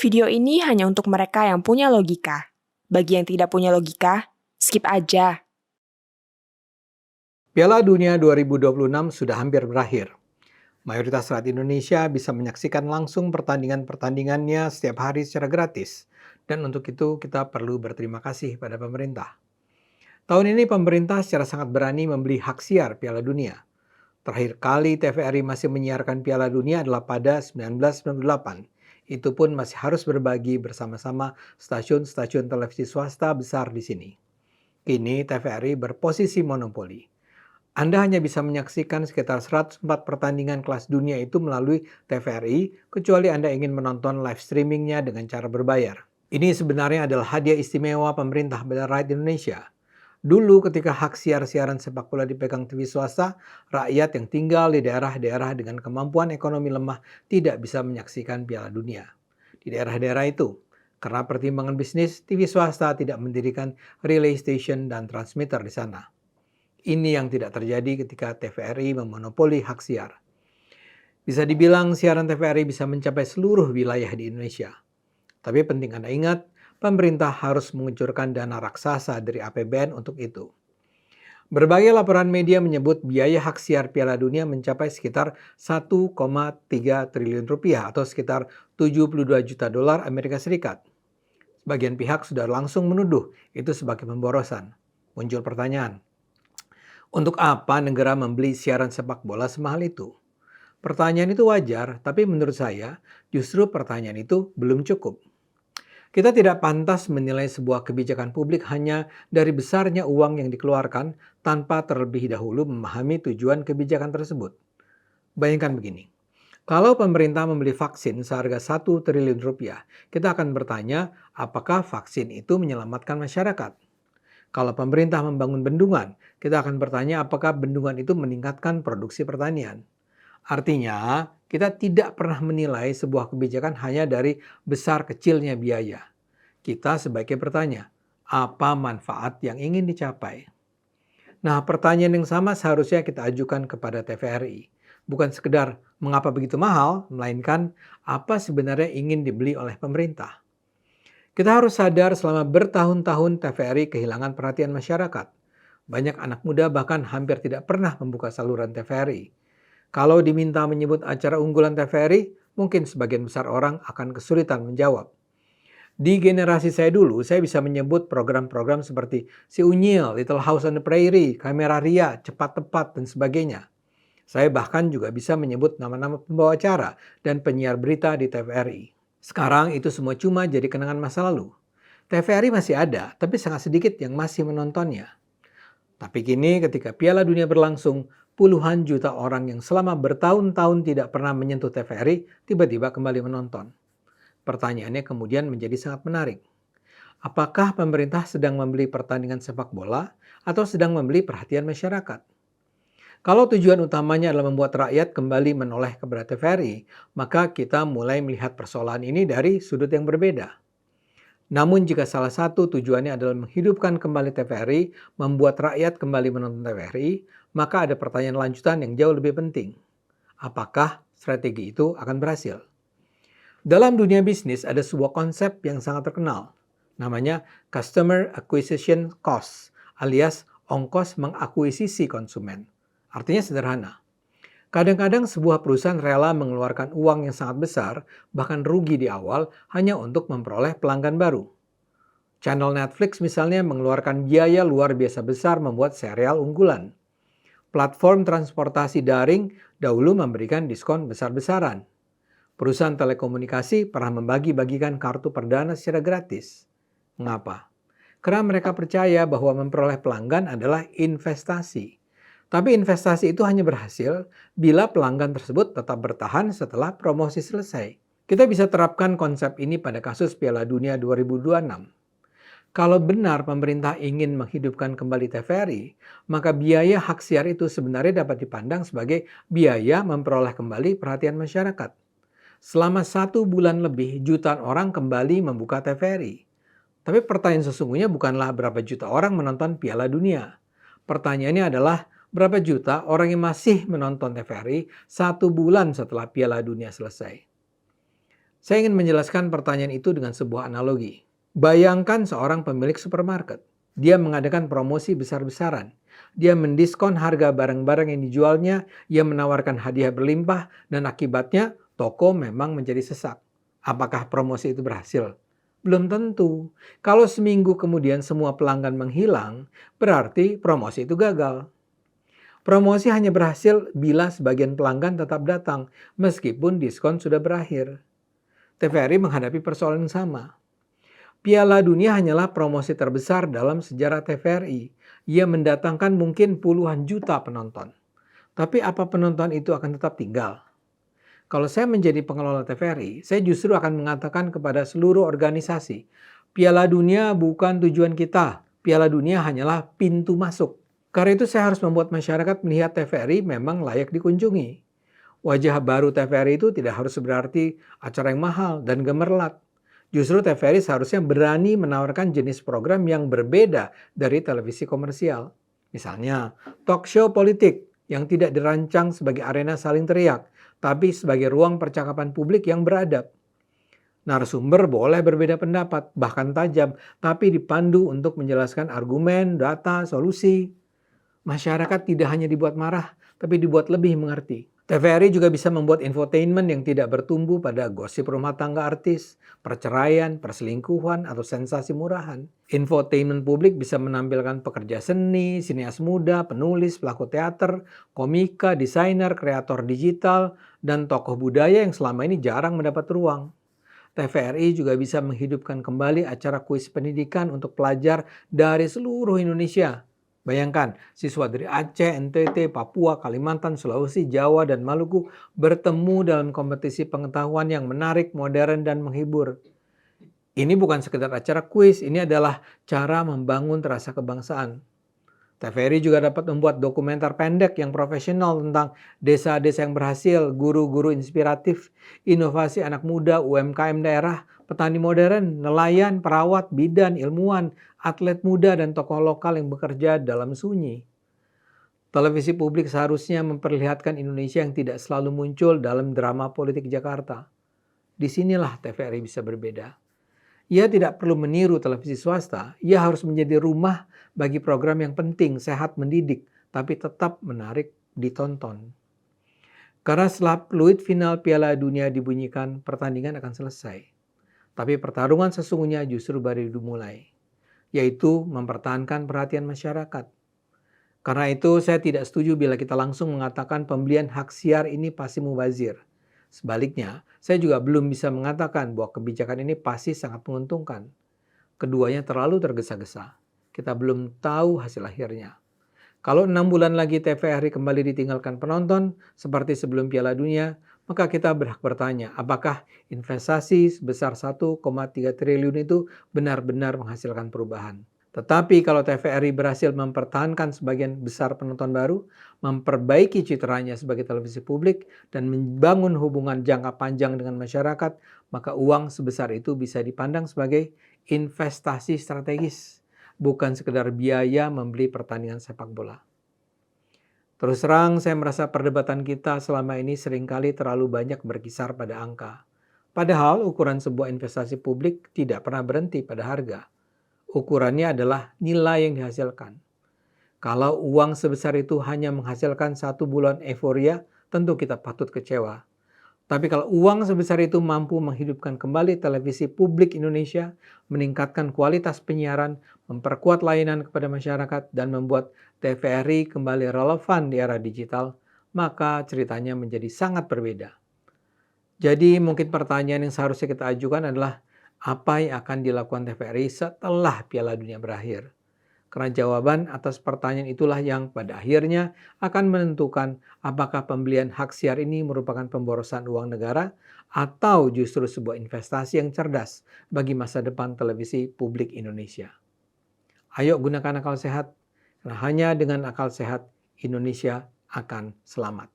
Video ini hanya untuk mereka yang punya logika. Bagi yang tidak punya logika, skip aja. Piala Dunia 2026 sudah hampir berakhir. Mayoritas rakyat Indonesia bisa menyaksikan langsung pertandingan-pertandingannya setiap hari secara gratis. Dan untuk itu kita perlu berterima kasih pada pemerintah. Tahun ini pemerintah secara sangat berani membeli hak siar Piala Dunia. Terakhir kali TVRI masih menyiarkan Piala Dunia adalah pada 1998. Itu pun masih harus berbagi bersama-sama stasiun-stasiun televisi swasta besar di sini. Kini TVRI berposisi monopoli. Anda hanya bisa menyaksikan sekitar 104 pertandingan kelas dunia itu melalui TVRI, kecuali Anda ingin menonton live streamingnya dengan cara berbayar. Ini sebenarnya adalah hadiah istimewa pemerintah pada rakyat Indonesia. Dulu ketika hak siar-siaran sepak bola dipegang TV swasta, rakyat yang tinggal di daerah-daerah dengan kemampuan ekonomi lemah tidak bisa menyaksikan Piala Dunia. Di daerah-daerah itu, karena pertimbangan bisnis, TV swasta tidak mendirikan relay station dan transmitter di sana. Ini yang tidak terjadi ketika TVRI memonopoli hak siar. Bisa dibilang siaran TVRI bisa mencapai seluruh wilayah di Indonesia. Tapi penting Anda ingat, pemerintah harus mengucurkan dana raksasa dari APBN untuk itu. Berbagai laporan media menyebut biaya hak siar Piala Dunia mencapai sekitar 1,3 triliun rupiah atau sekitar 72 juta dolar Amerika Serikat. Sebagian pihak sudah langsung menuduh itu sebagai pemborosan. Muncul pertanyaan, untuk apa negara membeli siaran sepak bola semahal itu? Pertanyaan itu wajar, tapi menurut saya justru pertanyaan itu belum cukup. Kita tidak pantas menilai sebuah kebijakan publik hanya dari besarnya uang yang dikeluarkan tanpa terlebih dahulu memahami tujuan kebijakan tersebut. Bayangkan begini, kalau pemerintah membeli vaksin seharga 1 triliun rupiah, kita akan bertanya apakah vaksin itu menyelamatkan masyarakat? Kalau pemerintah membangun bendungan, kita akan bertanya apakah bendungan itu meningkatkan produksi pertanian. Artinya, kita tidak pernah menilai sebuah kebijakan hanya dari besar kecilnya biaya. Kita sebaiknya bertanya, apa manfaat yang ingin dicapai? Nah, pertanyaan yang sama seharusnya kita ajukan kepada TVRI. Bukan sekedar mengapa begitu mahal, melainkan apa sebenarnya ingin dibeli oleh pemerintah. Kita harus sadar selama bertahun-tahun TVRI kehilangan perhatian masyarakat. Banyak anak muda bahkan hampir tidak pernah membuka saluran TVRI. Kalau diminta menyebut acara unggulan TVRI, mungkin sebagian besar orang akan kesulitan menjawab. Di generasi saya dulu, saya bisa menyebut program-program seperti Si Unyil, Little House on the Prairie, Kamera Ria, Cepat Tepat, dan sebagainya. Saya bahkan juga bisa menyebut nama-nama pembawa acara dan penyiar berita di TVRI. Sekarang itu semua cuma jadi kenangan masa lalu. TVRI masih ada, tapi sangat sedikit yang masih menontonnya. Tapi kini ketika Piala Dunia berlangsung, puluhan juta orang yang selama bertahun-tahun tidak pernah menyentuh TVRI tiba-tiba kembali menonton. Pertanyaannya kemudian menjadi sangat menarik. Apakah pemerintah sedang membeli pertandingan sepak bola atau sedang membeli perhatian masyarakat? Kalau tujuan utamanya adalah membuat rakyat kembali menoleh kepada TVRI, maka kita mulai melihat persoalan ini dari sudut yang berbeda. Namun jika salah satu tujuannya adalah menghidupkan kembali TVRI, membuat rakyat kembali menonton TVRI, maka ada pertanyaan lanjutan yang jauh lebih penting. Apakah strategi itu akan berhasil? Dalam dunia bisnis ada sebuah konsep yang sangat terkenal. Namanya Customer Acquisition Cost, alias ongkos mengakuisisi konsumen. Artinya sederhana. Kadang-kadang sebuah perusahaan rela mengeluarkan uang yang sangat besar, bahkan rugi di awal, hanya untuk memperoleh pelanggan baru. Channel Netflix misalnya mengeluarkan biaya luar biasa besar membuat serial unggulan. Platform transportasi daring dahulu memberikan diskon besar-besaran. Perusahaan telekomunikasi pernah membagi-bagikan kartu perdana secara gratis. Mengapa? Karena mereka percaya bahwa memperoleh pelanggan adalah investasi. Tapi investasi itu hanya berhasil bila pelanggan tersebut tetap bertahan setelah promosi selesai. Kita bisa terapkan konsep ini pada kasus Piala Dunia 2026. Kalau benar pemerintah ingin menghidupkan kembali TVRI, maka biaya hak siar itu sebenarnya dapat dipandang sebagai biaya memperoleh kembali perhatian masyarakat. Selama 1 bulan lebih, jutaan orang kembali membuka TVRI. Tapi pertanyaan sesungguhnya bukanlah berapa juta orang menonton Piala Dunia. Pertanyaannya adalah berapa juta orang yang masih menonton TVRI 1 bulan setelah Piala Dunia selesai. Saya ingin menjelaskan pertanyaan itu dengan sebuah analogi. Bayangkan seorang pemilik supermarket. Dia mengadakan promosi besar-besaran. Dia mendiskon harga barang-barang yang dijualnya, ia menawarkan hadiah berlimpah, dan akibatnya toko memang menjadi sesak. Apakah promosi itu berhasil? Belum tentu. Kalau seminggu kemudian semua pelanggan menghilang, berarti promosi itu gagal. Promosi hanya berhasil bila sebagian pelanggan tetap datang, meskipun diskon sudah berakhir. TVRI menghadapi persoalan yang sama. Piala Dunia hanyalah promosi terbesar dalam sejarah TVRI. Ia mendatangkan mungkin puluhan juta penonton. Tapi apa penonton itu akan tetap tinggal? Kalau saya menjadi pengelola TVRI, saya justru akan mengatakan kepada seluruh organisasi, Piala Dunia bukan tujuan kita. Piala Dunia hanyalah pintu masuk. Karena itu saya harus membuat masyarakat melihat TVRI memang layak dikunjungi. Wajah baru TVRI itu tidak harus berarti acara yang mahal dan gemerlap. Justru TVRI seharusnya berani menawarkan jenis program yang berbeda dari televisi komersial. Misalnya, talk show politik yang tidak dirancang sebagai arena saling teriak, tapi sebagai ruang percakapan publik yang beradab. Narasumber boleh berbeda pendapat, bahkan tajam, tapi dipandu untuk menjelaskan argumen, data, solusi. Masyarakat tidak hanya dibuat marah, tapi dibuat lebih mengerti. TVRI juga bisa membuat infotainment yang tidak bertumbuh pada gosip rumah tangga artis, perceraian, perselingkuhan, atau sensasi murahan. Infotainment publik bisa menampilkan pekerja seni, sineas muda, penulis, pelaku teater, komika, desainer, kreator digital, dan tokoh budaya yang selama ini jarang mendapat ruang. TVRI juga bisa menghidupkan kembali acara kuis pendidikan untuk pelajar dari seluruh Indonesia. Bayangkan, siswa dari Aceh, NTT, Papua, Kalimantan, Sulawesi, Jawa, dan Maluku bertemu dalam kompetisi pengetahuan yang menarik, modern, dan menghibur. Ini bukan sekedar acara kuis, ini adalah cara membangun rasa kebangsaan. TVRI juga dapat membuat dokumenter pendek yang profesional tentang desa-desa yang berhasil, guru-guru inspiratif, inovasi anak muda, UMKM daerah, petani modern, nelayan, perawat, bidan, ilmuwan, atlet muda, dan tokoh lokal yang bekerja dalam sunyi. Televisi publik seharusnya memperlihatkan Indonesia yang tidak selalu muncul dalam drama politik Jakarta. Disinilah TVRI bisa berbeda. Ia tidak perlu meniru televisi swasta, ia harus menjadi rumah bagi program yang penting, sehat, mendidik, tapi tetap menarik ditonton. Karena setelah peluit final Piala Dunia dibunyikan, pertandingan akan selesai. Tapi pertarungan sesungguhnya justru baru dimulai, yaitu mempertahankan perhatian masyarakat. Karena itu saya tidak setuju bila kita langsung mengatakan pembelian hak siar ini pasti mubazir. Sebaliknya, saya juga belum bisa mengatakan bahwa kebijakan ini pasti sangat menguntungkan. Keduanya terlalu tergesa-gesa. Kita belum tahu hasil akhirnya. Kalau 6 bulan lagi TVRI kembali ditinggalkan penonton seperti sebelum Piala Dunia, maka kita berhak bertanya, apakah investasi sebesar 1,3 triliun itu benar-benar menghasilkan perubahan? Tetapi kalau TVRI berhasil mempertahankan sebagian besar penonton baru, memperbaiki citranya sebagai televisi publik, dan membangun hubungan jangka panjang dengan masyarakat, maka uang sebesar itu bisa dipandang sebagai investasi strategis, bukan sekedar biaya membeli pertandingan sepak bola. Terus terang, saya merasa perdebatan kita selama ini seringkali terlalu banyak berkisar pada angka. Padahal ukuran sebuah investasi publik tidak pernah berhenti pada harga. Ukurannya adalah nilai yang dihasilkan. Kalau uang sebesar itu hanya menghasilkan 1 bulan euforia, tentu kita patut kecewa. Tapi kalau uang sebesar itu mampu menghidupkan kembali televisi publik Indonesia, meningkatkan kualitas penyiaran, memperkuat layanan kepada masyarakat, dan membuat TVRI kembali relevan di era digital, maka ceritanya menjadi sangat berbeda. Jadi mungkin pertanyaan yang seharusnya kita ajukan adalah, apa yang akan dilakukan TVRI setelah Piala Dunia berakhir? Karena jawaban atas pertanyaan itulah yang pada akhirnya akan menentukan apakah pembelian hak siar ini merupakan pemborosan uang negara atau justru sebuah investasi yang cerdas bagi masa depan televisi publik Indonesia. Ayo gunakan akal sehat, karena hanya dengan akal sehat Indonesia akan selamat.